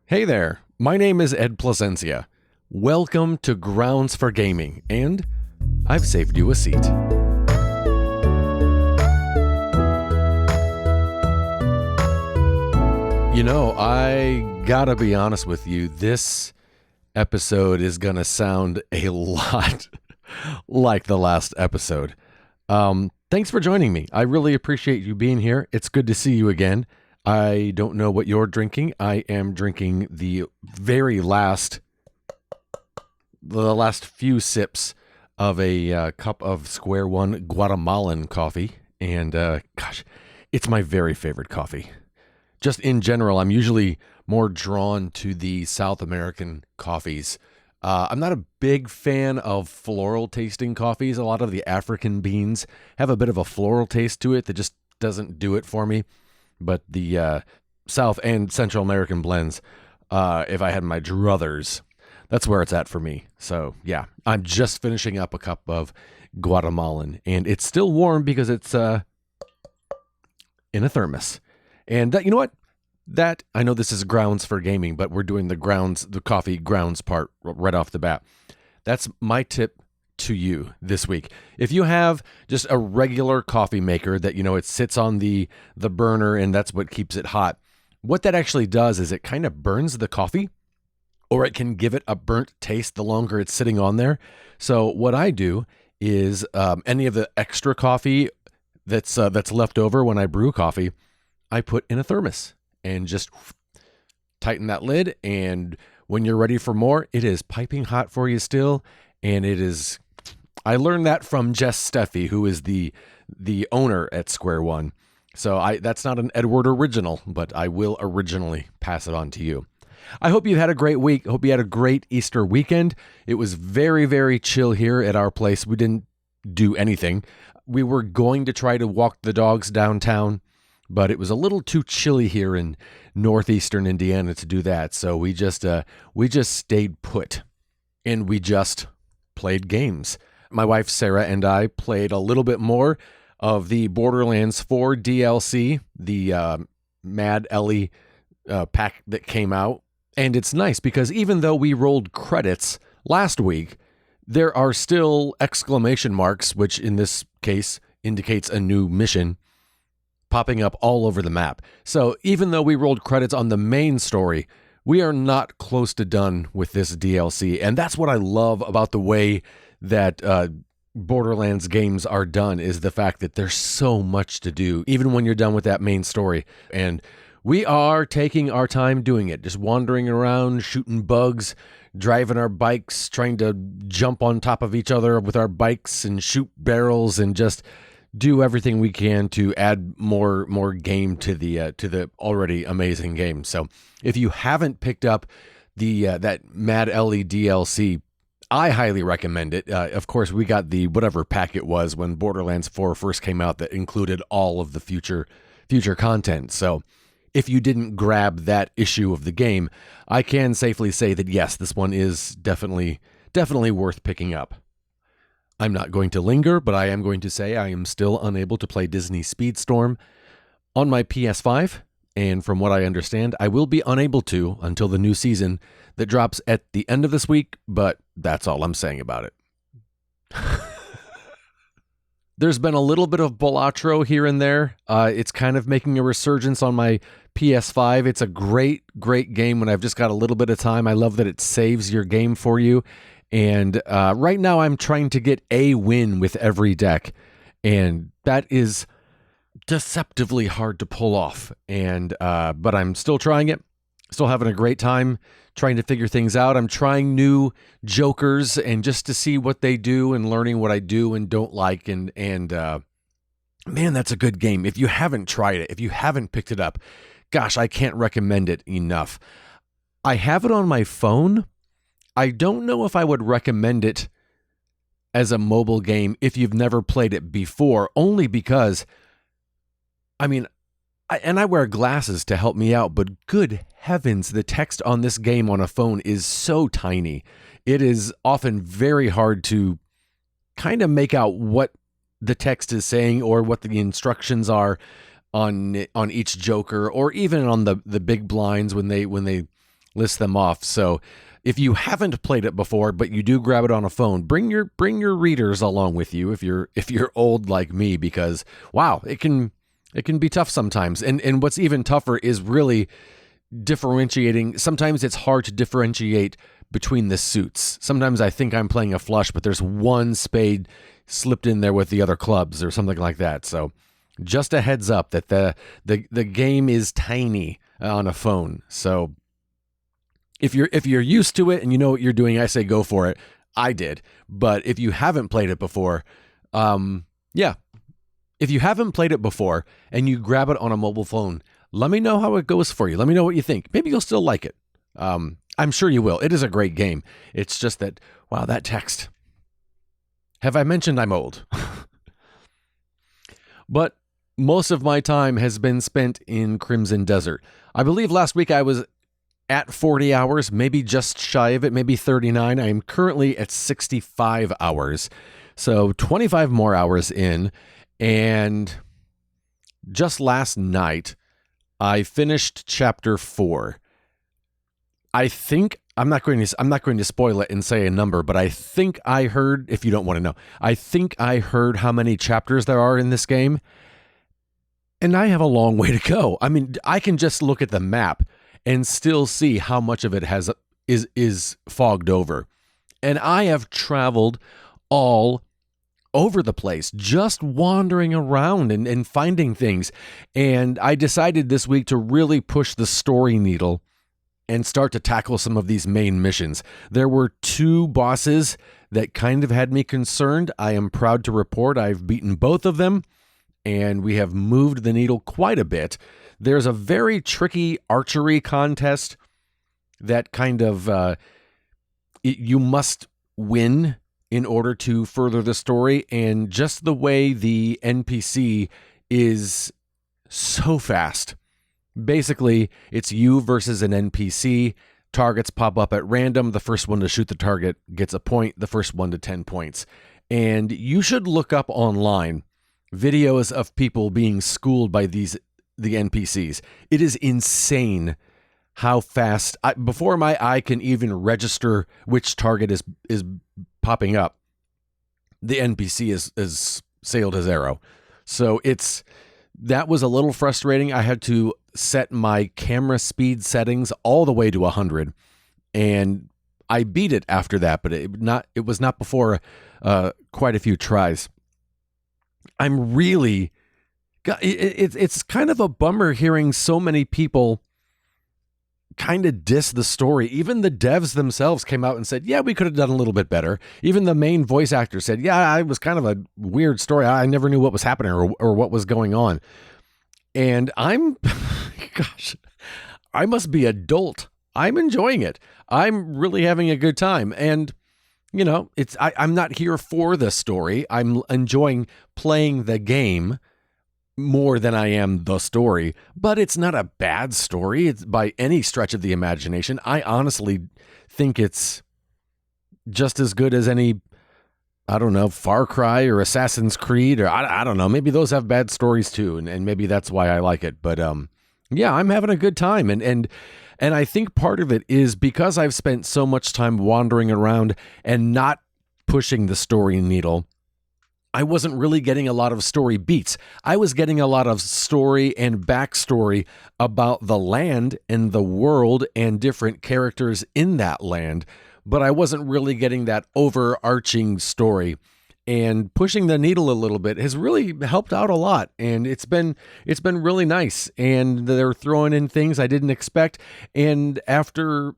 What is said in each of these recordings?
Hey there, my name is Ed Placencia. Welcome to Grounds for Gaming, and I've saved you a seat. You know, I gotta be honest with you, this episode is gonna sound a lot like the last episode. Thanks for joining me. I really appreciate you being here. It's good to see you again. I don't know what you're drinking. I am drinking the last few sips of a cup of Square One Guatemalan coffee. And gosh, it's my very favorite coffee. Just in general, I'm usually more drawn to the South American coffees. I'm not a big fan of floral tasting coffees. A lot of the African beans have a bit of a floral taste to it that just doesn't do it for me. But the South and Central American blends, if I had my druthers, that's where it's at for me. So, yeah, I'm just finishing up a cup of Guatemalan, and it's still warm because it's in a thermos. And you know what? That, I know this is grounds for gaming, but we're doing the coffee grounds part right off the bat. That's my tip to you this week. If you have just a regular coffee maker that, it sits on the burner and that's what keeps it hot, what that actually does is it kind of burns the coffee, or it can give it a burnt taste the longer it's sitting on there. So what I do is any of the extra coffee that's left over when I brew coffee, I put in a thermos and just tighten that lid. And when you're ready for more, it is piping hot for you still. And it is, I learned that from Jess Steffi, who is the owner at Square One. So that's not an Edward original, but I will originally pass it on to you. I hope you had a great week. I hope you had a great Easter weekend. It was very, very chill here at our place. We didn't do anything. We were going to try to walk the dogs downtown, but it was a little too chilly here in northeastern Indiana to do that. So we just stayed put, and we just played games. My wife Sarah and I played a little bit more of the Borderlands 4 DLC, the Mad Ellie pack that came out. And it's nice because even though we rolled credits last week, there are still exclamation marks, which in this case indicates a new mission, popping up all over the map. So even though we rolled credits on the main story, we are not close to done with this DLC. And that's what I love about the way that Borderlands games are done, is the fact that there's so much to do, even when you're done with that main story. And we are taking our time doing it, just wandering around, shooting bugs, driving our bikes, trying to jump on top of each other with our bikes and shoot barrels and just do everything we can to add more game to the already amazing game. So if you haven't picked up that Mad Ellie DLC, I highly recommend it. Of course, we got the whatever pack it was when Borderlands 4 first came out that included all of the future content. So if you didn't grab that issue of the game, I can safely say that yes, this one is definitely worth picking up. I'm not going to linger, but I am going to say I am still unable to play Disney Speedstorm on my PS5, and from what I understand, I will be unable to until the new season that drops at the end of this week, but that's all I'm saying about it. There's been a little bit of Balatro here and there. It's kind of making a resurgence on my PS5. It's a great game when I've just got a little bit of time. I love that it saves your game for you. And right now I'm trying to get a win with every deck, and that is deceptively hard to pull off. And but I'm still trying it, still having a great time trying to figure things out. I'm trying new jokers and just to see what they do and learning what I do and don't like. And man, that's a good game. If you haven't tried it, if you haven't picked it up, gosh, I can't recommend it enough. I have it on my phone. I don't know if I would recommend it as a mobile game if you've never played it before, only because, I mean, I wear glasses to help me out, but good heavens, the text on this game on a phone is so tiny. It is often very hard to kind of make out what the text is saying or what the instructions are on each joker, or even on the big blinds when they list them off. So if you haven't played it before, but you do grab it on a phone, bring your readers along with you if you're old like me, because wow, it can be tough sometimes. And what's even tougher is really differentiating. Sometimes it's hard to differentiate between the suits. Sometimes I think I'm playing a flush, but there's one spade slipped in there with the other clubs or something like that. So just a heads up that the game is tiny on a phone. So if you're used to it and you know what you're doing, I say go for it. I did. But if you haven't played it before, if you haven't played it before and you grab it on a mobile phone, let me know how it goes for you. Let me know what you think. Maybe you'll still like it. I'm sure you will. It is a great game. It's just that, wow, that text. Have I mentioned I'm old? But most of my time has been spent in Crimson Desert. I believe last week I was at 40 hours, maybe just shy of it, maybe 39. I am currently at 65 hours. So 25 more hours in. And just last night, I finished chapter 4. I think I'm not going to spoil it and say a number, but I think I heard, if you don't want to know, I think I heard how many chapters there are in this game. And I have a long way to go. I mean, I can just look at the map and still see how much of it is fogged over. And I have traveled all over the place, just wandering around and finding things. And I decided this week to really push the story needle and start to tackle some of these main missions. There were 2 bosses that kind of had me concerned. I am proud to report I've beaten both of them, and we have moved the needle quite a bit. There's a very tricky archery contest that kind of you must win in order to further the story, and just the way the NPC is so fast. Basically, it's you versus an NPC. Targets pop up at random. The first one to shoot the target gets a point. The first one to 10 points. And you should look up online videos of people being schooled by the NPCs. It is insane how fast, before my eye can even register which target is popping up, the NPC is sailed his arrow. So that was a little frustrating. I had to set my camera speed settings all the way to 100, and I beat it after that, but it was not before quite a few tries. It's kind of a bummer hearing so many people kind of diss the story. Even the devs themselves came out and said, yeah, we could have done a little bit better. Even the main voice actor said, yeah, it was kind of a weird story. I never knew what was happening or what was going on. And gosh, I must be adult. I'm enjoying it. I'm really having a good time. And, I'm not here for the story. I'm enjoying playing the game more than I am the story, but it's not a bad story. It's by any stretch of the imagination. I honestly think it's just as good as any, I don't know, Far Cry or Assassin's Creed, or I don't know. Maybe those have bad stories too, and maybe that's why I like it. But yeah, I'm having a good time, and I think part of it is because I've spent so much time wandering around and not pushing the story needle. I wasn't really getting a lot of story beats. I was getting a lot of story and backstory about the land and the world and different characters in that land, but I wasn't really getting that overarching story. And pushing the needle a little bit has really helped out a lot, and it's been really nice. And they're throwing in things I didn't expect. And after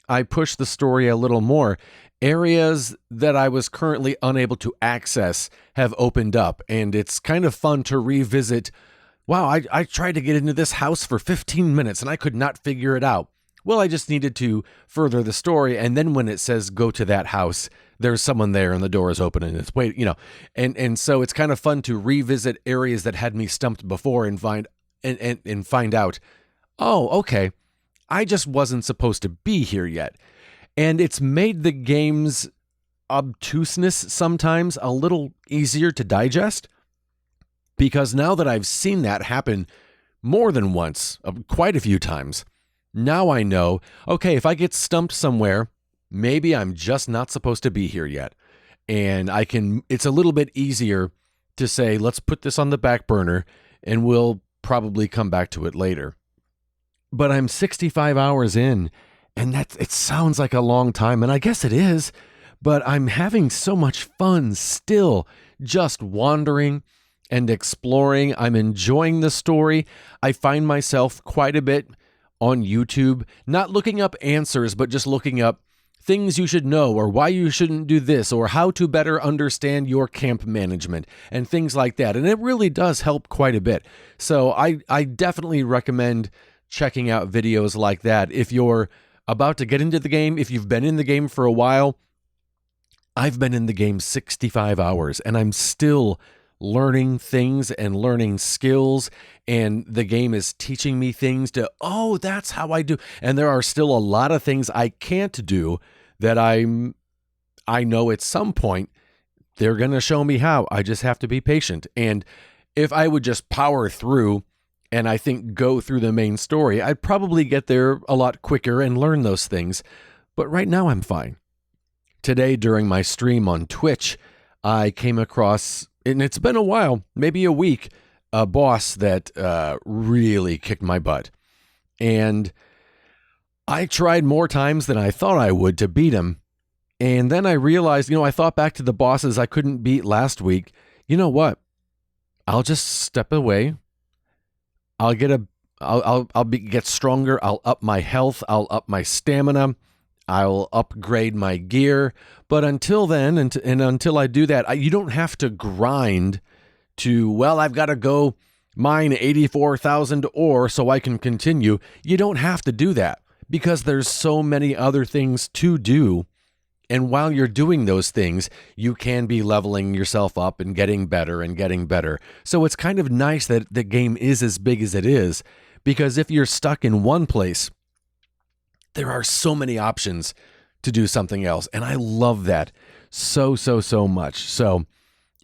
I pushed the story a little more, areas that I was currently unable to access have opened up, and it's kind of fun to revisit. Wow, I tried to get into this house for 15 minutes and I could not figure it out. Well, I just needed to further the story, and then when it says go to that house, there's someone there and the door is open and it's and so it's kind of fun to revisit areas that had me stumped before and find out, oh, okay, I just wasn't supposed to be here yet. And it's made the game's obtuseness sometimes a little easier to digest, because now that I've seen that happen more than once, quite a few times, Now I know, okay, if I get stumped somewhere, maybe I'm just not supposed to be here yet. And it's a little bit easier to say, let's put this on the back burner and we'll probably come back to it later. But I'm 65 hours in, and it sounds like a long time, and I guess it is, but I'm having so much fun still just wandering and exploring. I'm enjoying the story. I find myself quite a bit on YouTube, not looking up answers, but just looking up things you should know, or why you shouldn't do this, or how to better understand your camp management, and things like that. And it really does help quite a bit. So I definitely recommend checking out videos like that. If you're about to get into the game, if you've been in the game for a while, I've been in the game 65 hours, and I'm still learning things and learning skills, and the game is teaching me things oh, that's how I do. And there are still a lot of things I can't do that I know at some point they're going to show me how. I just have to be patient. And if I would just power through and I think go through the main story, I'd probably get there a lot quicker and learn those things. But right now I'm fine. Today during my stream on Twitch, I came across, and it's been a while, maybe a week, a boss that really kicked my butt. And I tried more times than I thought I would to beat him. And then I realized, I thought back to the bosses I couldn't beat last week. You know what? I'll just step away. I'll get stronger. I'll up my health. I'll up my stamina. I'll upgrade my gear. But until then, and until I do that, you don't have to grind to, I've got to go mine 84,000 ore so I can continue. You don't have to do that because there's so many other things to do. And while you're doing those things, you can be leveling yourself up and getting better and getting better. So it's kind of nice that the game is as big as it is, because if you're stuck in one place, there are so many options to do something else. And I love that so much. So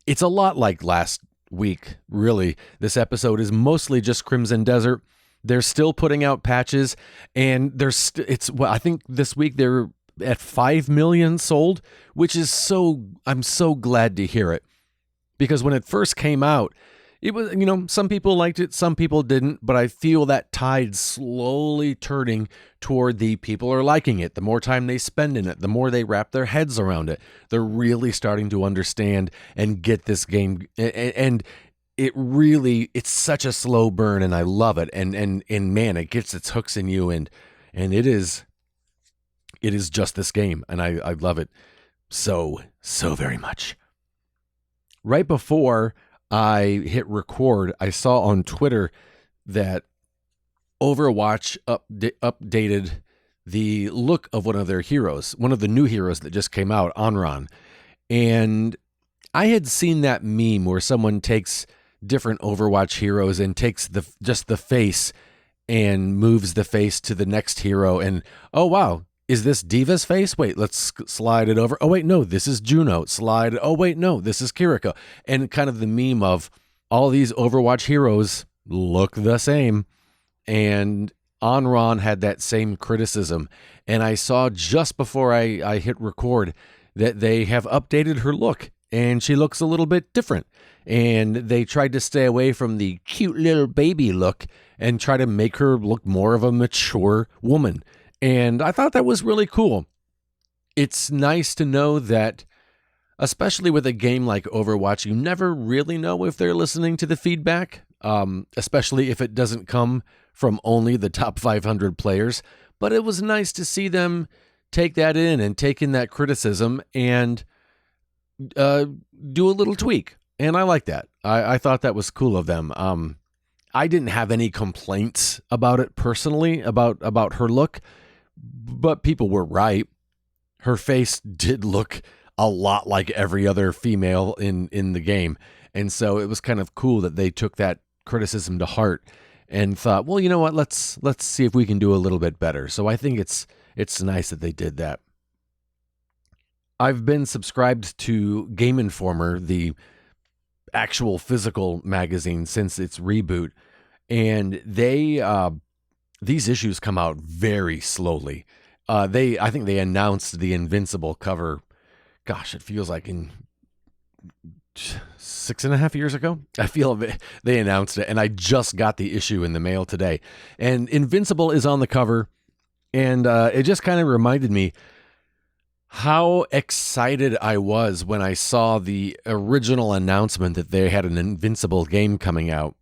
it's a lot like last week, really. This episode is mostly just Crimson Desert. They're still putting out patches, and I think this week they're at 5 million sold, which is I'm so glad to hear it, because when it first came out, it was, some people liked it, some people didn't, but I feel that tide slowly turning toward the people are liking it. The more time they spend in it, the more they wrap their heads around it. They're really starting to understand and get this game, and it's such a slow burn, and I love it. And man, it gets its hooks in you, and it is just this game, and I love it so very much. Right before I hit record, I saw on Twitter that Overwatch updated the look of one of their heroes, one of the new heroes that just came out, Anran. And I had seen that meme where someone takes different Overwatch heroes and takes just the face and moves the face to the next hero, and oh wow, is this Diva's face? Wait, let's slide it over. Oh, wait, no, this is Juno. Slide. Oh, wait, no, this is Kiriko. And kind of the meme of all these Overwatch heroes look the same. And Anran had that same criticism. And I saw just before I hit record that they have updated her look, and she looks a little bit different. And they tried to stay away from the cute little baby look and try to make her look more of a mature woman. And I thought that was really cool. It's nice to know that, especially with a game like Overwatch, you never really know if they're listening to the feedback, especially if it doesn't come from only the top 500 players. But it was nice to see them take that in and take in that criticism and do a little tweak. And I like that. I thought that was cool of them. I didn't have any complaints about it personally, about her look. But people were right. Her face did look a lot like every other female in the game. And so it was kind of cool that they took that criticism to heart and thought, well, you know what, let's see if we can do a little bit better. So I think it's nice that they did that. I've been subscribed to Game Informer, the actual physical magazine, since its reboot. And they these issues come out very slowly. I think they announced the Invincible cover. Gosh, it feels like in 6.5 years ago. I feel they announced it, and I just got the issue in the mail today. And Invincible is on the cover, and it just kind of reminded me how excited I was when I saw the original announcement that they had an Invincible game coming out,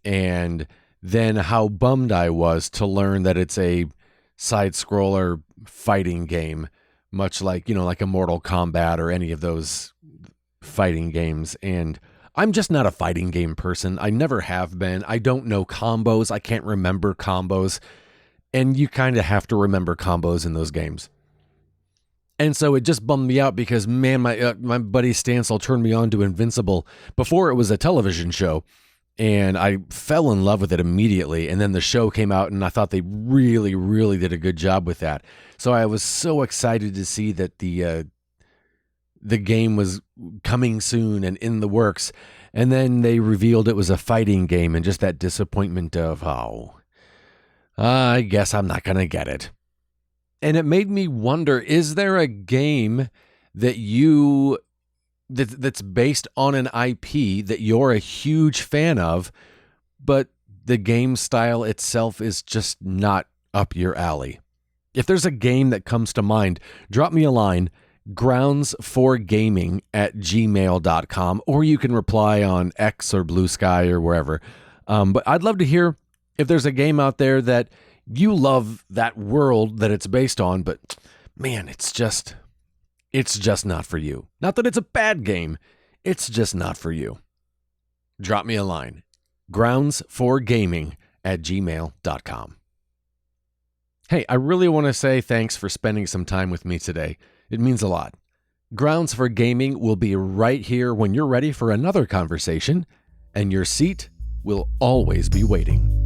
and then how bummed I was to learn that it's a side-scroller fighting game, much like, like a Mortal Kombat or any of those fighting games. And I'm just not a fighting game person. I never have been. I don't know combos. I can't remember combos. And you kind of have to remember combos in those games. And so it just bummed me out because, man, my buddy Stancil turned me on to Invincible before it was a television show. And I fell in love with it immediately. And then the show came out, and I thought they really, really did a good job with that. So I was so excited to see that the game was coming soon and in the works. And then they revealed it was a fighting game, and just that disappointment of, I guess I'm not going to get it. And it made me wonder, is there a game that that's based on an IP that you're a huge fan of, but the game style itself is just not up your alley? If there's a game that comes to mind, drop me a line, grounds4gaming@gmail.com, or you can reply on X or Blue Sky or wherever. But I'd love to hear if there's a game out there that you love that world that it's based on, but man, it's just not for you. Not that it's a bad game, it's just not for you. Drop me a line, grounds4gaming@gmail.com. Hey, I really want to say thanks for spending some time with me today. It means a lot. Grounds for Gaming will be right here when you're ready for another conversation, and your seat will always be waiting.